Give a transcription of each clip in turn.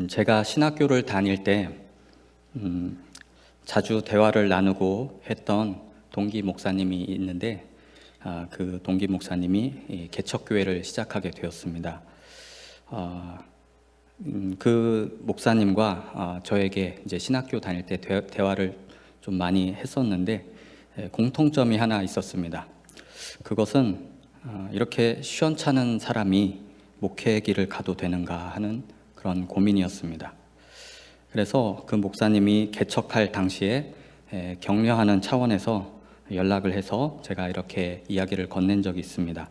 제가 신학교를 다닐 때 자주 대화를 나누고 했던 동기 목사님이 있는데 그 동기 목사님이 개척교회를 시작하게 되었습니다. 그 목사님과 저에게 이제 신학교 다닐 때 대화를 좀 많이 했었는데 공통점이 하나 있었습니다. 그것은 이렇게 시원찮은 사람이 목회의 길을 가도 되는가 하는 그런 고민이었습니다. 그래서 그 목사님이 개척할 당시에 격려하는 차원에서 연락을 해서 제가 이렇게 이야기를 건넨 적이 있습니다.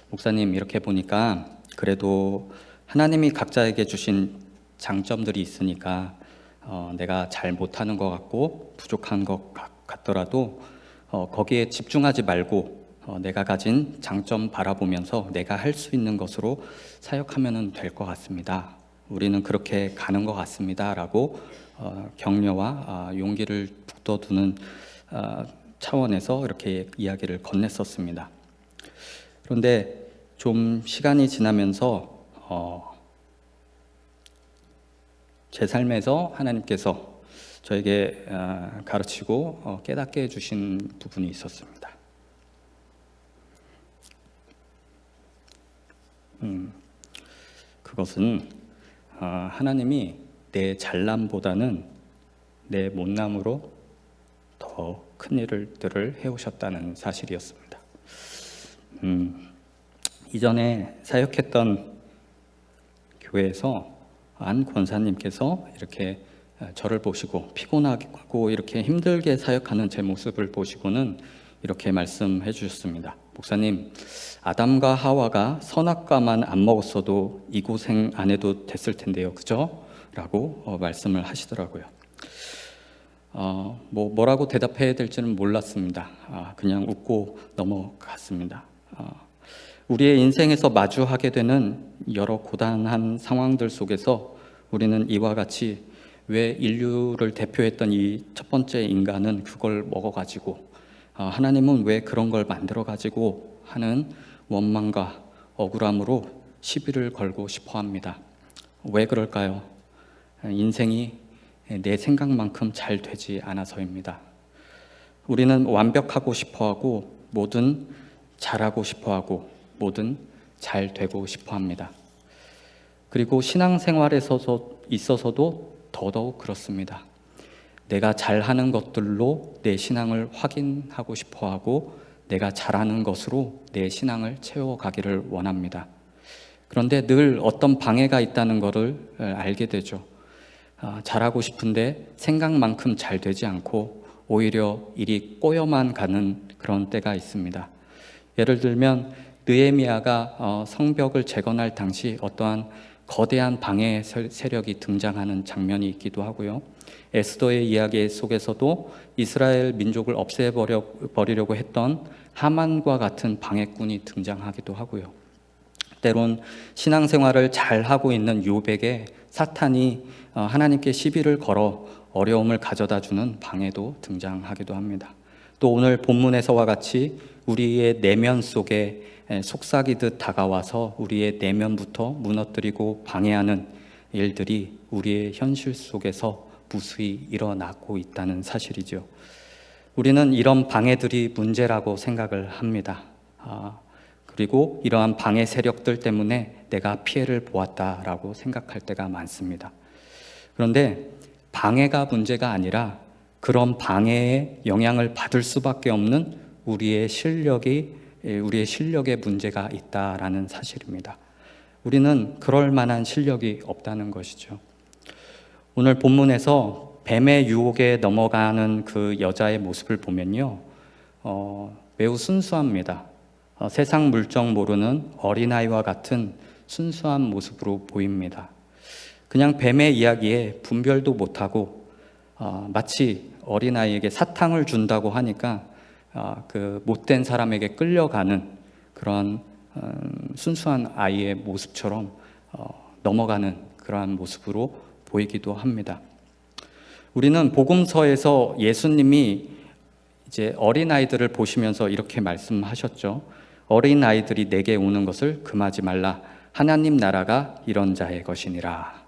목사님, 이렇게 보니까 그래도 하나님이 각자에게 주신 장점들이 있으니까 내가 잘 못하는 것 같고 부족한 것 같더라도 거기에 집중하지 말고 내가 가진 장점 바라보면서 내가 할 수 있는 것으로 사역하면 될 것 같습니다. 우리는 그렇게 가는 것 같습니다 라고 격려와 용기를 북돋우는 차원에서 이렇게 이야기를 건넸었습니다. 그런데 좀 시간이 지나면서 제 삶에서 하나님께서 저에게 가르치고 깨닫게 해주신 부분이 있었습니다. 그것은 하나님이 내 잘남보다는 내 못남으로 더 큰 일들을 해오셨다는 사실이었습니다. 이전에 사역했던 교회에서 안 권사님께서 이렇게 저를 보시고 피곤하고 이렇게 힘들게 사역하는 제 모습을 보시고는 이렇게 말씀해 주셨습니다. 목사님, 아담과 하와가 선악과만 안 먹었어도 이 고생 안 해도 됐을 텐데요, 그죠? 라고 말씀을 하시더라고요. 뭐라고 대답해야 될지는 몰랐습니다. 그냥 웃고 넘어갔습니다. 우리의 인생에서 마주하게 되는 여러 고단한 상황들 속에서 우리는 이와 같이 왜 인류를 대표했던 이 첫 번째 인간은 그걸 먹어가지고 하나님은 왜 그런 걸 만들어가지고 하는 원망과 억울함으로 시비를 걸고 싶어 합니다. 왜 그럴까요? 인생이 내 생각만큼 잘 되지 않아서입니다. 우리는 완벽하고 싶어하고 뭐든 잘하고 싶어하고 뭐든 잘 되고 싶어합니다. 그리고 신앙생활에 있어서도 더더욱 그렇습니다. 내가 잘하는 것들로 내 신앙을 확인하고 싶어하고 내가 잘하는 것으로 내 신앙을 채워가기를 원합니다. 그런데 늘 어떤 방해가 있다는 것을 알게 되죠. 잘하고 싶은데 생각만큼 잘 되지 않고 오히려 일이 꼬여만 가는 그런 때가 있습니다. 예를 들면 느헤미야가 성벽을 재건할 당시 어떠한 거대한 방해 세력이 등장하는 장면이 있기도 하고요. 에스더의 이야기 속에서도 이스라엘 민족을 없애버리려고 했던 하만과 같은 방해꾼이 등장하기도 하고요. 때론 신앙생활을 잘하고 있는 요백에 사탄이 하나님께 시비를 걸어 어려움을 가져다주는 방해도 등장하기도 합니다. 또 오늘 본문에서와 같이 우리의 내면 속에 속삭이듯 다가와서 우리의 내면부터 무너뜨리고 방해하는 일들이 우리의 현실 속에서 무수히 일어나고 있다는 사실이죠. 우리는 이런 방해들이 문제라고 생각을 합니다. 그리고 이러한 방해 세력들 때문에 내가 피해를 보았다라고 생각할 때가 많습니다. 그런데 방해가 문제가 아니라 그런 방해에 영향을 받을 수밖에 없는 우리의 실력의 문제가 있다라는 사실입니다. 우리는 그럴 만한 실력이 없다는 것이죠. 오늘 본문에서 뱀의 유혹에 넘어가는 그 여자의 모습을 보면요, 매우 순수합니다. 세상 물정 모르는 어린아이와 같은 순수한 모습으로 보입니다. 그냥 뱀의 이야기에 분별도 못하고 마치 어린아이에게 사탕을 준다고 하니까 그 못된 사람에게 끌려가는 그런 순수한 아이의 모습처럼 넘어가는 그러한 모습으로 보이기도 합니다. 우리는 복음서에서 예수님이 이제 어린아이들을 보시면서 이렇게 말씀하셨죠. 어린아이들이 내게 오는 것을 금하지 말라. 하나님 나라가 이런 자의 것이니라.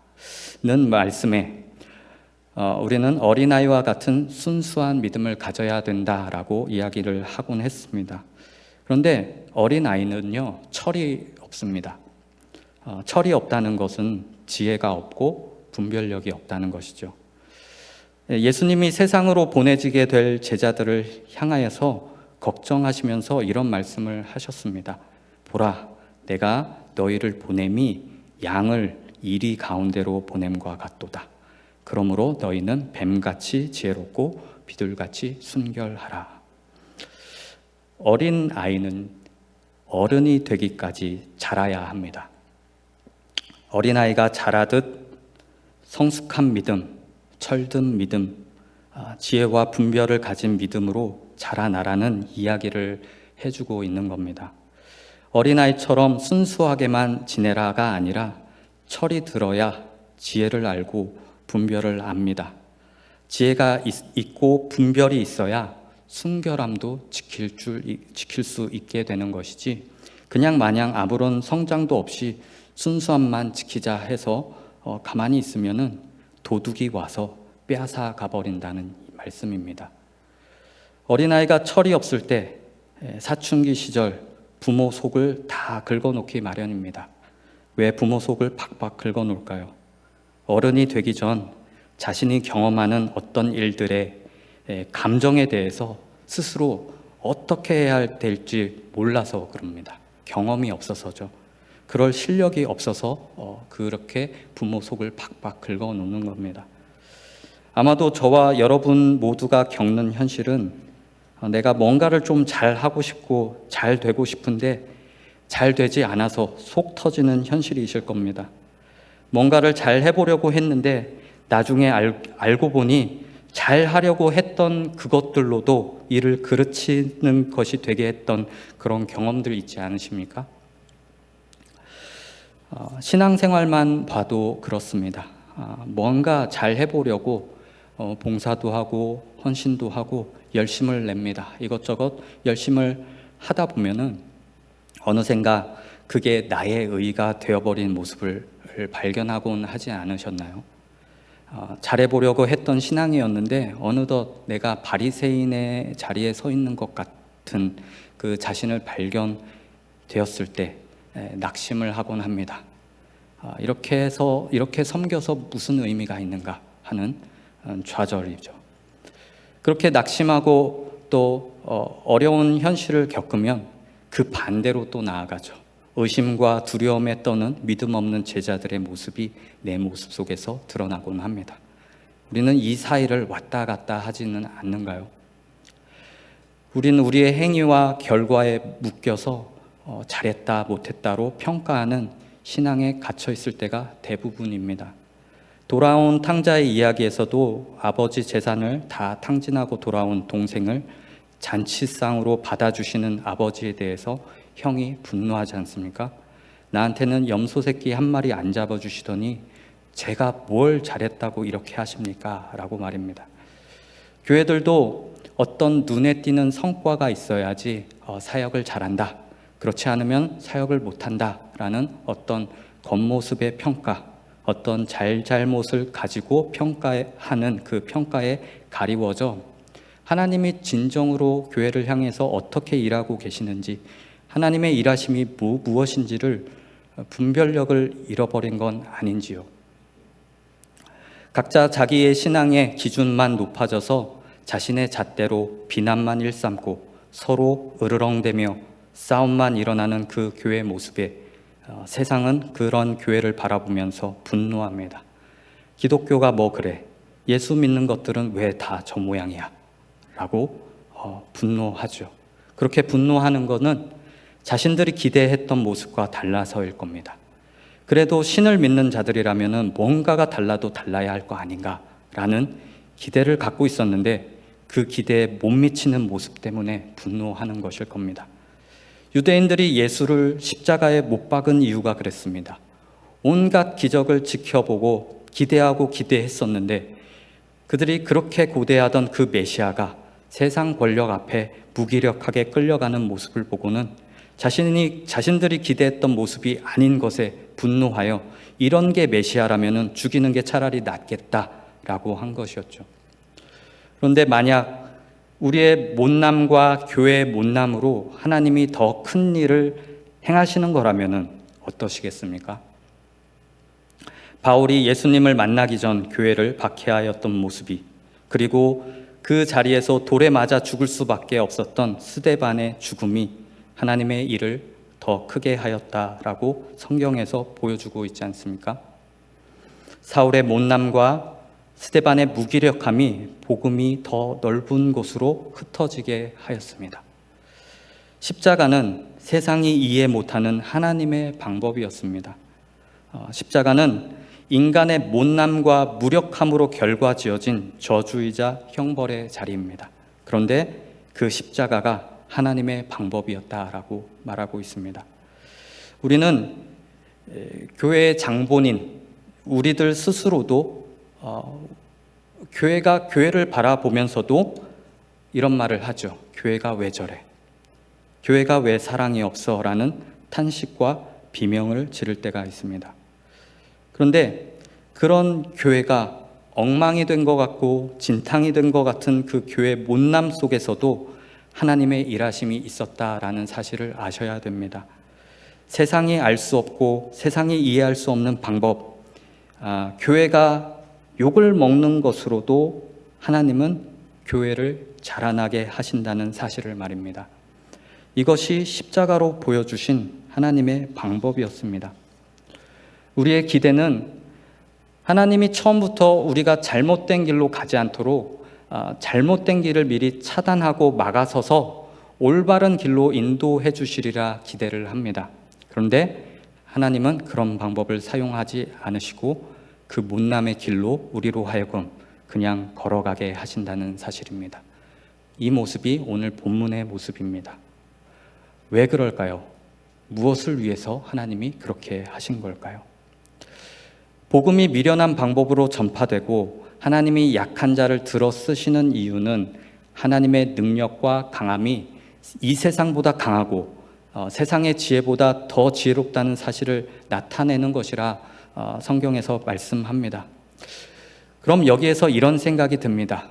말씀에 우리는 어린아이와 같은 순수한 믿음을 가져야 된다라고 이야기를 하곤 했습니다. 그런데 어린아이는요, 철이 없습니다. 철이 없다는 것은 지혜가 없고 분별력이 없다는 것이죠. 예수님이 세상으로 보내지게 될 제자들을 향하여서 걱정하시면서 이런 말씀을 하셨습니다. 보라, 내가 너희를 보냄이 양을 이리 가운데로 보냄과 같도다. 그러므로 너희는 뱀같이 지혜롭고 비둘같이 순결하라. 어린 아이는 어른이 되기까지 자라야 합니다. 어린아이가 자라듯 성숙한 믿음, 철든 믿음, 지혜와 분별을 가진 믿음으로 자라나라는 이야기를 해주고 있는 겁니다. 어린아이처럼 순수하게만 지내라가 아니라 철이 들어야 지혜를 알고 분별을 압니다. 지혜가 있고 분별이 있어야 순결함도 지킬 수 있게 되는 것이지, 그냥 마냥 아무런 성장도 없이 순수함만 지키자 해서 가만히 있으면은 도둑이 와서 빼앗아 가버린다는 말씀입니다. 어린아이가 철이 없을 때 사춘기 시절 부모 속을 다 긁어놓기 마련입니다. 왜 부모 속을 박박 긁어놓을까요? 어른이 되기 전 자신이 경험하는 어떤 일들의 감정에 대해서 스스로 어떻게 해야 될지 몰라서 그럽니다. 경험이 없어서죠. 그럴 실력이 없어서 그렇게 부모 속을 박박 긁어놓는 겁니다. 아마도 저와 여러분 모두가 겪는 현실은 내가 뭔가를 좀 잘하고 싶고 잘 되고 싶은데 잘 되지 않아서 속 터지는 현실이실 겁니다. 뭔가를 잘 해보려고 했는데 나중에 알고 보니 잘 하려고 했던 그것들로도 일을 그르치는 것이 되게 했던 그런 경험들 있지 않으십니까? 신앙생활만 봐도 그렇습니다. 뭔가 잘 해보려고 봉사도 하고 헌신도 하고 열심을 냅니다. 이것저것 열심을 하다 보면은 어느샌가 그게 나의 의가 되어버린 모습을 발견하곤 하지 않으셨나요? 잘해보려고 했던 신앙이었는데 어느덧 내가 바리새인의 자리에 서 있는 것 같은 그 자신을 발견되었을 때 낙심을 하곤 합니다. 이렇게 섬겨서 무슨 의미가 있는가 하는 좌절이죠. 그렇게 낙심하고 또 어려운 현실을 겪으면 그 반대로 또 나아가죠. 의심과 두려움에 떠는 믿음 없는 제자들의 모습이 내 모습 속에서 드러나곤 합니다. 우리는 이 사이를 왔다 갔다 하지는 않는가요? 우리는 우리의 행위와 결과에 묶여서 잘했다 못했다로 평가하는 신앙에 갇혀 있을 때가 대부분입니다. 돌아온 탕자의 이야기에서도 아버지 재산을 다 탕진하고 돌아온 동생을 잔치상으로 받아주시는 아버지에 대해서 형이 분노하지 않습니까? 나한테는 염소 새끼 한 마리 안 잡아주시더니 제가 뭘 잘했다고 이렇게 하십니까? 라고 말입니다. 교회들도 어떤 눈에 띄는 성과가 있어야지 사역을 잘한다, 그렇지 않으면 사역을 못한다 라는 어떤 겉모습의 평가, 어떤 잘못을 가지고 평가하는 그 평가에 가리워져 하나님이 진정으로 교회를 향해서 어떻게 일하고 계시는지, 하나님의 일하심이 무엇인지를 분별력을 잃어버린 건 아닌지요. 각자 자기의 신앙의 기준만 높아져서 자신의 잣대로 비난만 일삼고 서로 으르렁대며 싸움만 일어나는 그 교회 모습에 세상은 그런 교회를 바라보면서 분노합니다. 기독교가 뭐 그래? 예수 믿는 것들은 왜 다 저 모양이야? 라고 분노하죠. 그렇게 분노하는 것은 자신들이 기대했던 모습과 달라서일 겁니다. 그래도 신을 믿는 자들이라면 뭔가가 달라도 달라야 할 거 아닌가라는 기대를 갖고 있었는데 그 기대에 못 미치는 모습 때문에 분노하는 것일 겁니다. 유대인들이 예수를 십자가에 못 박은 이유가 그랬습니다. 온갖 기적을 지켜보고 기대했었는데 그들이 그렇게 고대하던 그 메시아가 세상 권력 앞에 무기력하게 끌려가는 모습을 보고는 자신들이 기대했던 모습이 아닌 것에 분노하여 이런 게 메시아라면은 죽이는 게 차라리 낫겠다라고 한 것이었죠. 그런데 만약 우리의 못남과 교회의 못남으로 하나님이 더 큰 일을 행하시는 거라면은 어떠시겠습니까? 바울이 예수님을 만나기 전 교회를 박해하였던 모습이, 그리고 그 자리에서 돌에 맞아 죽을 수밖에 없었던 스데반의 죽음이 하나님의 일을 더 크게 하였다라고 성경에서 보여주고 있지 않습니까? 사울의 못남과 스데반의 무기력함이 복음이 더 넓은 곳으로 흩어지게 하였습니다. 십자가는 세상이 이해 못하는 하나님의 방법이었습니다. 십자가는 인간의 못남과 무력함으로 결과지어진 저주이자 형벌의 자리입니다. 그런데 그 십자가가 하나님의 방법이었다라고 말하고 있습니다. 우리는 교회의 장본인 우리들 스스로도 교회가 교회를 바라보면서도 이런 말을 하죠. 교회가 왜 저래? 교회가 왜 사랑이 없어? 라는 탄식과 비명을 지를 때가 있습니다. 그런데 그런 교회가 엉망이 된 것 같고 진탕이 된 것 같은 그 교회의 못남 속에서도 하나님의 일하심이 있었다라는 사실을 아셔야 됩니다. 세상이 알 수 없고 세상이 이해할 수 없는 방법, 교회가 욕을 먹는 것으로도 하나님은 교회를 자라나게 하신다는 사실을 말입니다. 이것이 십자가로 보여주신 하나님의 방법이었습니다. 우리의 기대는 하나님이 처음부터 우리가 잘못된 길로 가지 않도록 잘못된 길을 미리 차단하고 막아서서 올바른 길로 인도해 주시리라 기대를 합니다. 그런데 하나님은 그런 방법을 사용하지 않으시고 그 못남의 길로 우리로 하여금 그냥 걸어가게 하신다는 사실입니다. 이 모습이 오늘 본문의 모습입니다. 왜 그럴까요? 무엇을 위해서 하나님이 그렇게 하신 걸까요? 복음이 미련한 방법으로 전파되고 하나님이 약한 자를 들어 쓰시는 이유는 하나님의 능력과 강함이 이 세상보다 강하고 세상의 지혜보다 더 지혜롭다는 사실을 나타내는 것이라 성경에서 말씀합니다. 그럼 여기에서 이런 생각이 듭니다.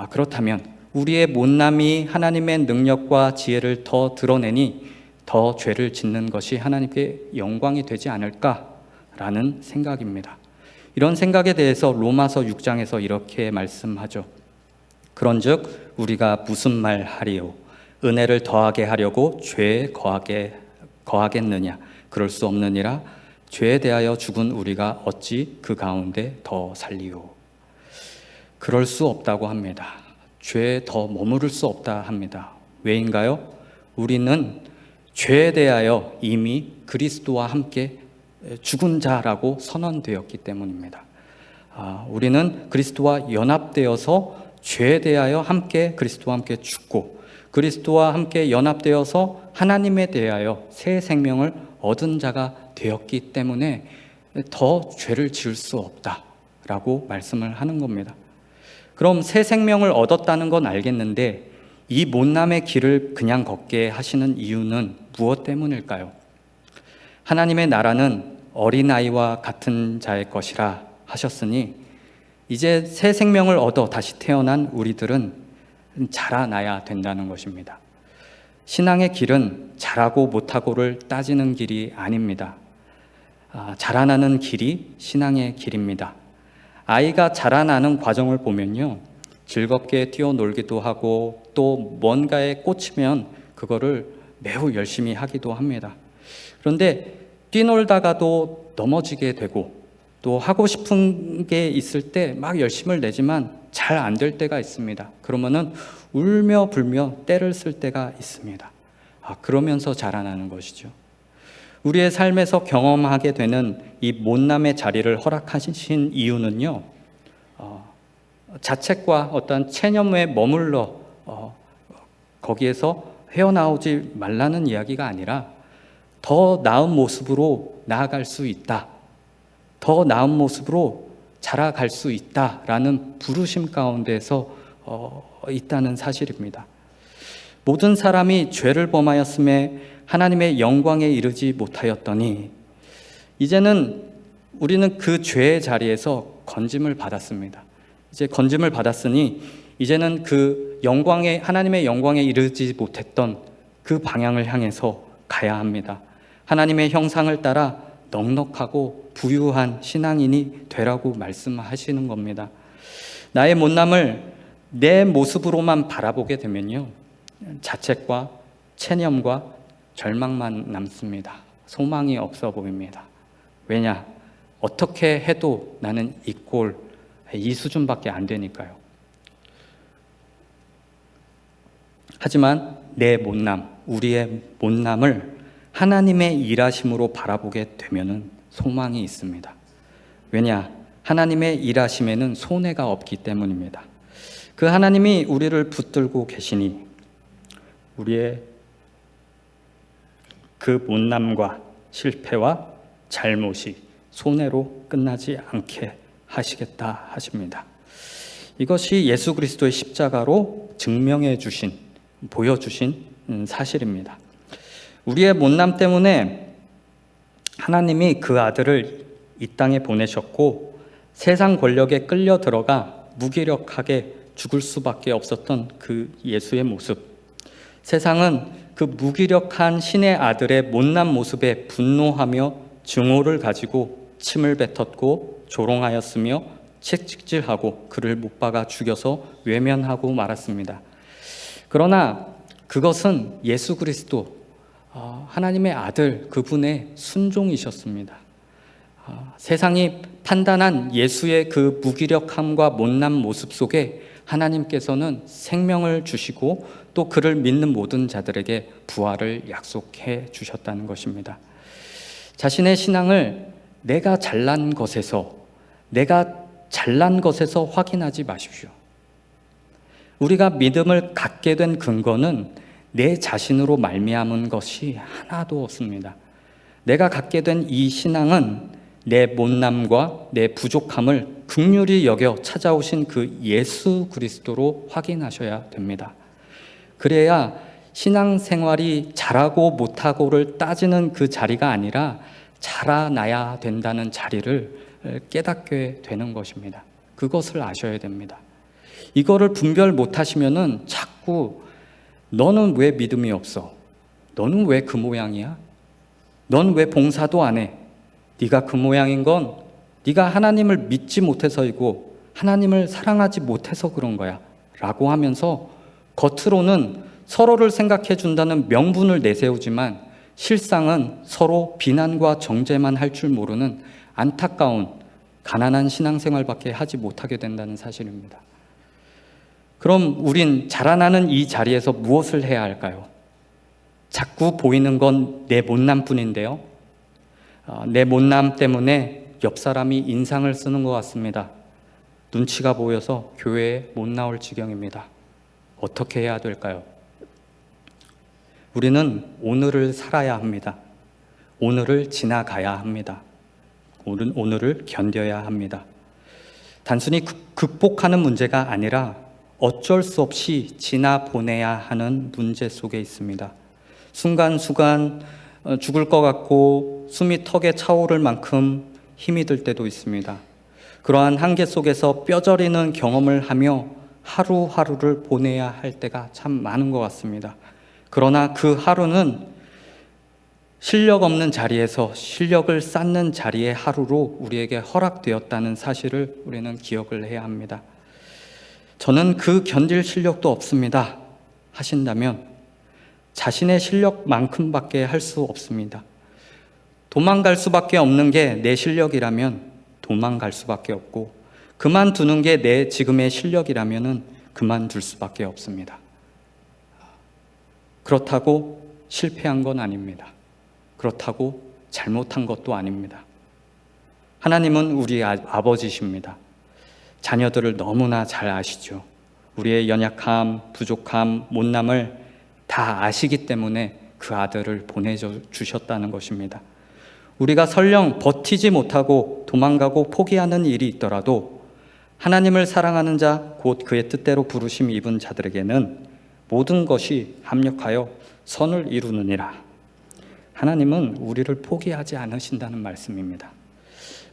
그렇다면 우리의 못남이 하나님의 능력과 지혜를 더 드러내니 더 죄를 짓는 것이 하나님께 영광이 되지 않을까라는 생각입니다. 이런 생각에 대해서 로마서 6장에서 이렇게 말씀하죠. 그런즉 우리가 무슨 말 하리요? 은혜를 더하게 하려고 죄에 거하겠느냐? 그럴 수 없느니라. 죄에 대하여 죽은 우리가 어찌 그 가운데 더 살리요? 그럴 수 없다고 합니다. 죄에 더 머무를 수 없다 합니다. 왜인가요? 우리는 죄에 대하여 이미 그리스도와 함께 죽은 자라고 선언되었기 때문입니다. 우리는 그리스도와 연합되어서 죄에 대하여 함께 그리스도와 함께 죽고 그리스도와 함께 연합되어서 하나님에 대하여 새 생명을 얻은 자가 되었기 때문에 더 죄를 지을 수 없다라고 말씀을 하는 겁니다. 그럼 새 생명을 얻었다는 건 알겠는데 이 못남의 길을 그냥 걷게 하시는 이유는 무엇 때문일까요? 하나님의 나라는 어린아이와 같은 자의 것이라 하셨으니 이제 새 생명을 얻어 다시 태어난 우리들은 자라나야 된다는 것입니다. 신앙의 길은 잘하고 못하고를 따지는 길이 아닙니다. 자라나는 길이 신앙의 길입니다. 아이가 자라나는 과정을 보면요, 즐겁게 뛰어놀기도 하고 또 뭔가에 꽂히면 그거를 매우 열심히 하기도 합니다. 그런데 뛰놀다가도 넘어지게 되고 또 하고 싶은 게 있을 때 막 열심을 내지만 잘 안 될 때가 있습니다. 그러면은 울며 불며 때를 쓸 때가 있습니다. 그러면서 자라나는 것이죠. 우리의 삶에서 경험하게 되는 이 못남의 자리를 허락하신 이유는요, 자책과 어떤 체념에 머물러 거기에서 헤어나오지 말라는 이야기가 아니라 더 나은 모습으로 나아갈 수 있다, 더 나은 모습으로 자라갈 수 있다라는 부르심 가운데서 있다는 사실입니다. 모든 사람이 죄를 범하였음에 하나님의 영광에 이르지 못하였더니 이제는 우리는 그 죄의 자리에서 건짐을 받았습니다. 이제 건짐을 받았으니 이제는 그 하나님의 영광에 이르지 못했던 그 방향을 향해서 가야 합니다. 하나님의 형상을 따라 넉넉하고 부유한 신앙인이 되라고 말씀하시는 겁니다. 나의 못남을 내 모습으로만 바라보게 되면요, 자책과 체념과 절망만 남습니다. 소망이 없어 보입니다. 왜냐? 어떻게 해도 나는 이 수준밖에 안 되니까요. 하지만 내 못남, 우리의 못남을 하나님의 일하심으로 바라보게 되면은 소망이 있습니다. 왜냐? 하나님의 일하심에는 손해가 없기 때문입니다. 그 하나님이 우리를 붙들고 계시니 우리의 그 못남과 실패와 잘못이 손해로 끝나지 않게 하시겠다 하십니다. 이것이 예수 그리스도의 십자가로 보여주신 사실입니다. 우리의 못남 때문에 하나님이 그 아들을 이 땅에 보내셨고 세상 권력에 끌려 들어가 무기력하게 죽을 수밖에 없었던 그 예수의 모습, 세상은 그 무기력한 신의 아들의 못난 모습에 분노하며 증오를 가지고 침을 뱉었고 조롱하였으며 채찍질하고 그를 못 박아 죽여서 외면하고 말았습니다. 그러나 그것은 예수 그리스도 하나님의 아들 그분의 순종이셨습니다. 세상이 판단한 예수의 그 무기력함과 못난 모습 속에 하나님께서는 생명을 주시고 또 그를 믿는 모든 자들에게 부활을 약속해 주셨다는 것입니다. 자신의 신앙을 내가 잘난 것에서 확인하지 마십시오. 우리가 믿음을 갖게 된 근거는 내 자신으로 말미암은 것이 하나도 없습니다. 내가 갖게 된 이 신앙은 내 못남과 내 부족함을 긍휼히 여겨 찾아오신 그 예수 그리스도로 확인하셔야 됩니다. 그래야 신앙생활이 잘하고 못하고를 따지는 그 자리가 아니라 자라나야 된다는 자리를 깨닫게 되는 것입니다. 그것을 아셔야 됩니다. 이거를 분별 못하시면은 자꾸 너는 왜 믿음이 없어? 너는 왜 그 모양이야? 넌 왜 봉사도 안 해? 네가 그 모양인 건 네가 하나님을 믿지 못해서이고 하나님을 사랑하지 못해서 그런 거야 라고 하면서 겉으로는 서로를 생각해 준다는 명분을 내세우지만 실상은 서로 비난과 정죄만 할 줄 모르는 안타까운 가난한 신앙생활밖에 하지 못하게 된다는 사실입니다. 그럼 우린 자라나는 이 자리에서 무엇을 해야 할까요? 자꾸 보이는 건 내 못남뿐인데요. 내 못남 때문에 옆 사람이 인상을 쓰는 것 같습니다. 눈치가 보여서 교회에 못 나올 지경입니다. 어떻게 해야 될까요? 우리는 오늘을 살아야 합니다. 오늘을 지나가야 합니다. 오늘을 견뎌야 합니다. 단순히 극복하는 문제가 아니라 어쩔 수 없이 지나보내야 하는 문제 속에 있습니다. 순간순간 죽을 것 같고 숨이 턱에 차오를 만큼 힘이 들 때도 있습니다. 그러한 한계 속에서 뼈저리는 경험을 하며 하루하루를 보내야 할 때가 참 많은 것 같습니다. 그러나 그 하루는 실력 없는 자리에서 실력을 쌓는 자리의 하루로 우리에게 허락되었다는 사실을 우리는 기억을 해야 합니다. 저는 그 견딜 실력도 없습니다 하신다면 자신의 실력만큼밖에 할 수 없습니다. 도망갈 수밖에 없는 게 내 실력이라면 도망갈 수밖에 없고 그만두는 게 내 지금의 실력이라면 그만둘 수밖에 없습니다. 그렇다고 실패한 건 아닙니다. 그렇다고 잘못한 것도 아닙니다. 하나님은 우리 아버지십니다. 자녀들을 너무나 잘 아시죠. 우리의 연약함, 부족함, 못남을 다 아시기 때문에 그 아들을 보내주셨다는 것입니다. 우리가 설령 버티지 못하고 도망가고 포기하는 일이 있더라도 하나님을 사랑하는 자, 곧 그의 뜻대로 부르심 입은 자들에게는 모든 것이 합력하여 선을 이루느니라. 하나님은 우리를 포기하지 않으신다는 말씀입니다.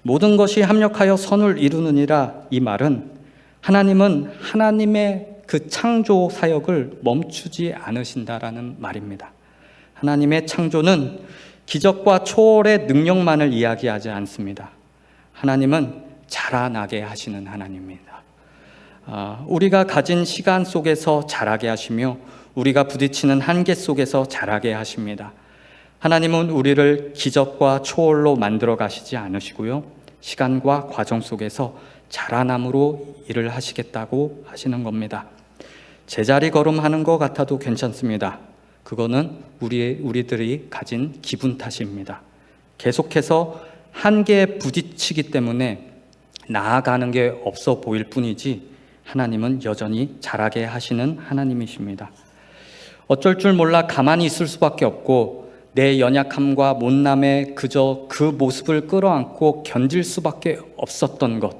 모든 것이 합력하여 선을 이루느니라. 이 말은 하나님은 하나님의 그 창조 사역을 멈추지 않으신다라는 말입니다. 하나님의 창조는 기적과 초월의 능력만을 이야기하지 않습니다. 하나님은 자라나게 하시는 하나님입니다. 우리가 가진 시간 속에서 자라게 하시며 우리가 부딪히는 한계 속에서 자라게 하십니다. 하나님은 우리를 기적과 초월로 만들어 가시지 않으시고요, 시간과 과정 속에서 자라남으로 일을 하시겠다고 하시는 겁니다. 제자리 걸음하는 것 같아도 괜찮습니다. 그거는 우리들이 가진 기분 탓입니다. 계속해서 한계에 부딪히기 때문에 나아가는 게 없어 보일 뿐이지 하나님은 여전히 자라게 하시는 하나님이십니다. 어쩔 줄 몰라 가만히 있을 수밖에 없고 내 연약함과 못남에 그저 그 모습을 끌어안고 견딜 수밖에 없었던 것,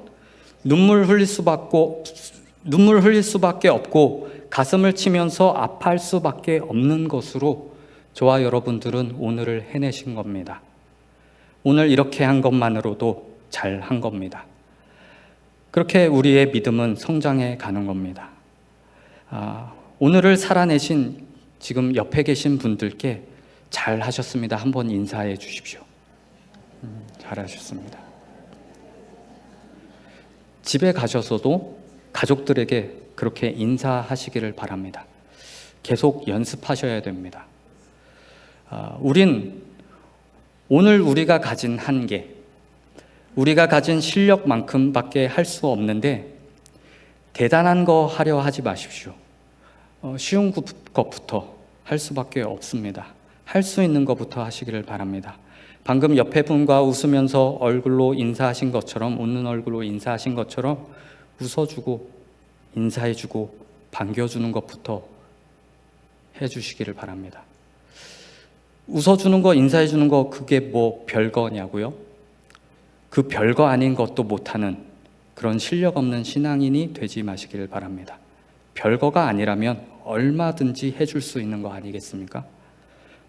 눈물 흘릴 수밖에 없고 가슴을 치면서 아파할 수밖에 없는 것으로 저와 여러분들은 오늘을 해내신 겁니다. 오늘 이렇게 한 것만으로도 잘 한 겁니다. 그렇게 우리의 믿음은 성장해 가는 겁니다. 오늘을 살아내신 지금 옆에 계신 분들께 잘 하셨습니다. 한번 인사해 주십시오. 잘하셨습니다. 집에 가셔서도 가족들에게 그렇게 인사하시기를 바랍니다. 계속 연습하셔야 됩니다. 우린 오늘 우리가 가진 한계, 우리가 가진 실력만큼밖에 할 수 없는데 대단한 거 하려 하지 마십시오. 쉬운 것부터 할 수밖에 없습니다. 할 수 있는 것부터 하시기를 바랍니다. 방금 옆에 분과 웃으면서 얼굴로 인사하신 것처럼, 웃는 얼굴로 인사하신 것처럼 웃어주고 인사해주고 반겨주는 것부터 해주시기를 바랍니다. 웃어주는 거, 인사해주는 거, 그게 뭐 별거냐고요? 그 별거 아닌 것도 못하는 그런 실력 없는 신앙인이 되지 마시기를 바랍니다. 별거가 아니라면 얼마든지 해줄 수 있는 거 아니겠습니까?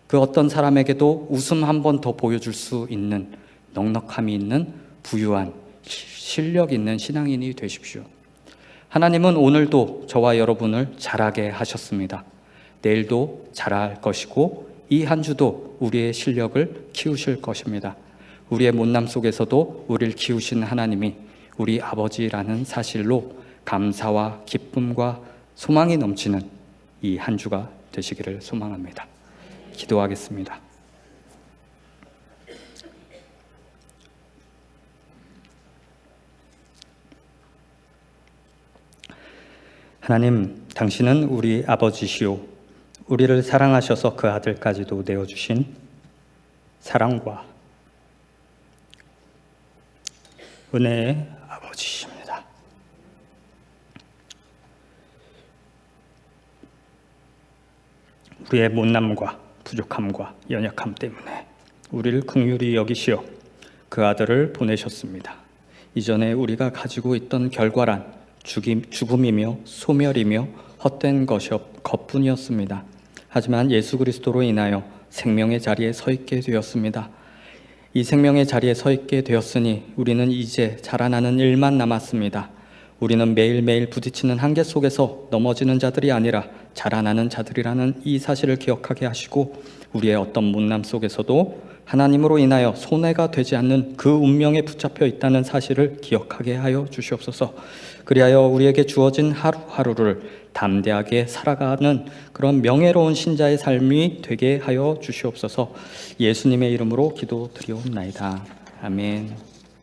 그 어떤 사람에게도 웃음 한 번 더 보여줄 수 있는 넉넉함이 있는 부유한 실력 있는 신앙인이 되십시오. 하나님은 오늘도 저와 여러분을 자라게 하셨습니다. 내일도 자랄 것이고 이 한 주도 우리의 실력을 키우실 것입니다. 우리의 못남 속에서도 우리를 키우신 하나님이 우리 아버지라는 사실로 감사와 기쁨과 소망이 넘치는 이 한 주가 되시기를 소망합니다. 기도하겠습니다. 하나님, 당신은 우리 아버지시오. 우리를 사랑하셔서 그 아들까지도 내어주신 사랑과 은혜의 아버지십니다. 우리의 못남과 부족함과 연약함 때문에 우리를 긍휼히 여기시어 그 아들을 보내셨습니다. 이전에 우리가 가지고 있던 결과란 죽음이며 소멸이며 헛된 것뿐이었습니다. 하지만 예수 그리스도로 인하여 생명의 자리에 서 있게 되었습니다. 이 생명의 자리에 서 있게 되었으니 우리는 이제 자라나는 일만 남았습니다. 우리는 매일매일 부딪히는 한계 속에서 넘어지는 자들이 아니라 자라나는 자들이라는 이 사실을 기억하게 하시고 우리의 어떤 못남 속에서도 하나님으로 인하여 손해가 되지 않는 그 운명에 붙잡혀 있다는 사실을 기억하게 하여 주시옵소서. 그리하여 우리에게 주어진 하루하루를 담대하게 살아가는 그런 명예로운 신자의 삶이 되게 하여 주시옵소서. 예수님의 이름으로 기도드리옵나이다. 아멘.